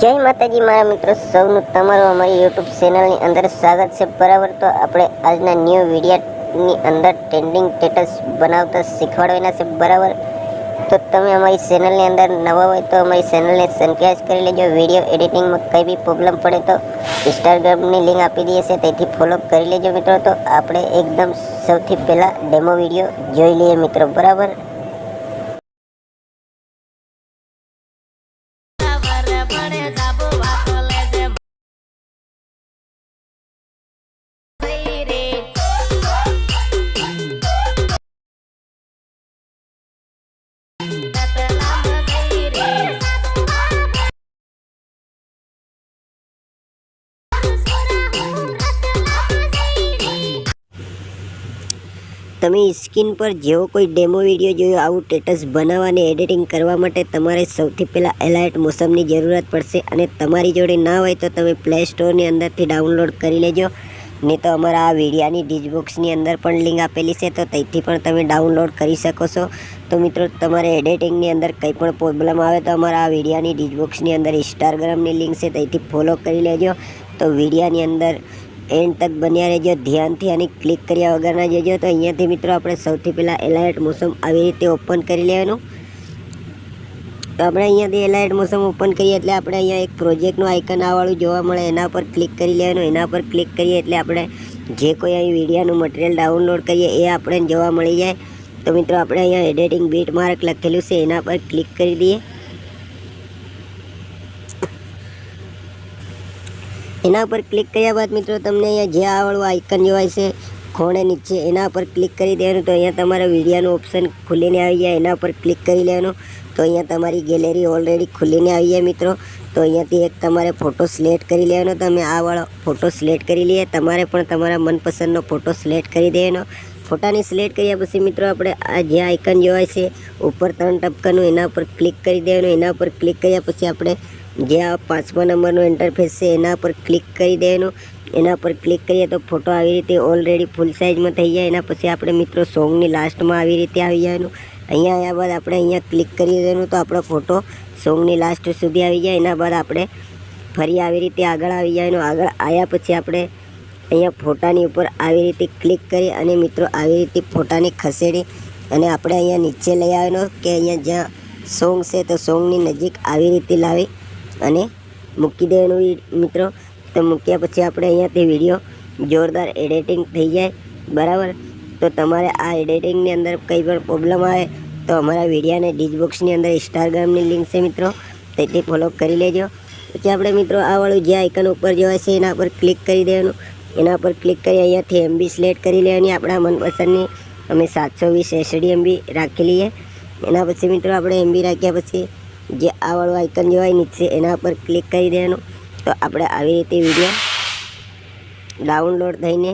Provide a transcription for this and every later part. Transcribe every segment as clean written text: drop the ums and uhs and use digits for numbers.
જય માતાજી મારા મિત્રો, સૌનું તમારું અમારી યુટ્યુબ ચેનલની અંદર સ્વાગત છે. બરાબર, તો આપણે આજના ન્યૂ વિડીયોની અંદર ટ્રેન્ડિંગ સ્ટેટસ બનાવતા શીખવાડવાના છે. બરાબર, તો તમે અમારી ચેનલની અંદર નવા હોય તો અમારી ચેનલને સબસ્ક્રાઇબ કરી લેજો. વિડીયો એડિટિંગમાં કંઈ બી પ્રોબ્લેમ પડે તો ઇન્સ્ટાગ્રામની લિંક આપી દઈએ છે, તેથી ફોલો કરી લેજો મિત્રો. તો આપણે એકદમ સૌથી પહેલાં ડેમો વિડીયો જોઈ લઈએ મિત્રો. બરાબર, તમે સ્ક્રીન પર જેવો કોઈ ડેમો વિડીયો જોયો, આવું સ્ટેટસ બનાવવા અને એડિટિંગ કરવા માટે તમારે સૌથી પહેલાં એલાઇટ મોશનની જરૂરત પડશે. અને તમારી જોડે ના હોય તો તમે પ્લે સ્ટોરની અંદરથી ડાઉનલોડ કરી લેજો. નહીં તો અમારા આ વિડીયાની ડિસ્ક્રિપ્શનની અંદર પણ લિંક આપેલી છે, તો ત્યાંથી પણ તમે ડાઉનલોડ કરી શકો છો. તો મિત્રો, તમારે એડિટિંગની અંદર કંઈ પણ પ્રોબ્લેમ આવે તો અમારા આ વિડીયાની ડિસ્ક્રિપ્શનની અંદર ઇન્સ્ટાગ્રામની લિંક છે, ત્યાંથી ફોલો કરી લેજો. તો વિડીયાની અંદર એન્ડ તક બન્યા રહેજો, ધ્યાનથી આની ક્લિક કર્યા વગર ના જજો. તો અહીંયાથી મિત્રો આપણે સૌથી પહેલાં એલાઇટ મોશન આવી રીતે ઓપન કરી લેવાનું. તો આપણે અહીંયાથી એલાઇટ મોશન ઓપન કરીએ એટલે આપણે અહીંયા એક પ્રોજેક્ટનું આઇકન આવાળું જોવા મળે, એના પર ક્લિક કરી લેવાનું. એના પર ક્લિક કરીએ એટલે આપણે જે કોઈ અહીં વિડીયાનું મટીરિયલ ડાઉનલોડ કરીએ એ આપણે જોવા મળી જાય. તો મિત્રો, આપણે અહીંયા એડિટિંગ બીટ માર્ક લખેલું છે, એના પર ક્લિક કરી દઈએ. એના પર ક્લિક કર્યા બાદ મિત્રો તમને અહીંયા જે આવાળું આઇકન જોવાય છે ખૂણે નીચે, એના પર ક્લિક કરી દેવાનું. તો અહીંયા તમારા વિડીયાનું ઓપ્શન ખુલીને આવી જાય, એના પર ક્લિક કરી લેવાનું. તો અહીંયા તમારી ગેલેરી ઓલરેડી ખુલીને આવી જાય મિત્રો. તો અહીંયાથી એક તમારે ફોટો સિલેક્ટ કરી લેવાનો. તમે આ વાળો ફોટો સિલેક્ટ કરી લઈએ. તમારે પણ તમારા મનપસંદનો ફોટો સિલેક્ટ કરી દેવાનો. ફોટાની સિલેક્ટ કર્યા પછી મિત્રો આપણે આ જે આઇકન જોવાય છે ઉપર 3 ટપકાનું, એના પર ક્લિક કરી દેવાનું. એના પર ક્લિક કર્યા પછી આપણે જે આ 5મા નંબરનો ઇન્ટરફેસ છે એના પર ક્લિક કરી દેવાનું. એના પર ક્લિક કરીએ તો ફોટો આવી રીતે ઓલરેડી ફૂલ સાઇઝમાં થઈ જાય. એના પછી આપણે મિત્રો સોંગની લાસ્ટમાં આવી રીતે આવી જવાનું. અહીંયા આવ્યા બાદ આપણે અહીંયા ક્લિક કરી દેવાનું. તો આપણો ફોટો સોંગની લાસ્ટ સુધી આવી જાય. એના બાદ આપણે ફરી આવી રીતે આગળ આવી જવાનું. આગળ આવ્યા પછી આપણે અહીંયા ફોટાની ઉપર આવી રીતે ક્લિક કરી અને મિત્રો આવી રીતે ફોટાને ખસેડી અને આપણે અહીંયા નીચે લઈ આવવાનો કે અહીંયા જ્યાં સોંગ છે તો સોંગની નજીક આવી રીતે લાવી અને મૂકી દેવાનું મિત્રો. તો મૂક્યા પછી આપણે અહીંયાથી વિડીયો જોરદાર એડિટિંગ થઈ જાય. બરાબર, તો તમારે આ એડિટિંગની અંદર કંઈ પણ પ્રોબ્લેમ આવે તો અમારા વિડીયાને ડિસ્ક્રિપ્શનની અંદર ઇન્સ્ટાગ્રામની લિંક છે મિત્રો, તેથી ફોલો કરી લેજો. પછી આપણે મિત્રો આ વાળું જે આઇકન ઉપર જોવાય છે એના પર ક્લિક કરી દેવાનું. એના પર ક્લિક કરી અહીંયાથી MB સિલેક્ટ કરી લેવાની. આપણા મનપસંદની અમે 720 SD MB રાખી લઈએ. એના પછી મિત્રો આપણે MB રાખ્યા પછી જે આ વાળું આઇકન જોવાય નીચે એના પર ક્લિક કરી દેવાનું. તો આપણે આવી રીતે વિડીયો ડાઉનલોડ થઈને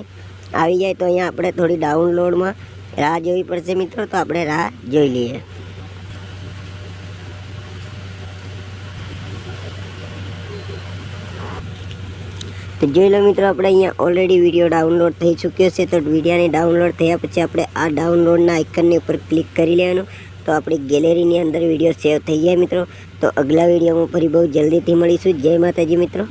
આવી જાય. તો અહીંયા આપણે થોડી ડાઉનલોડમાં રાહ જોવી પડશે મિત્રો, તો આપણે રાહ જોઈ લઈએ. તો જોઈ લો મિત્રો, આપણે અહીંયા ઓલરેડી વિડીયો ડાઉનલોડ થઈ ચૂક્યો છે. તો વિડીયોને ડાઉનલોડ થયા પછી આપણે આ ડાઉનલોડના આઇકનની ઉપર ક્લિક કરી લેવાનું. તો આપણી ગેલેરીની અંદર વિડીયો સેવ થઈ જાય મિત્રો. તો અગલા વિડીયોમાં ફરી બહુ જલ્દીથી મળીશું. જય માતાજી મિત્રો.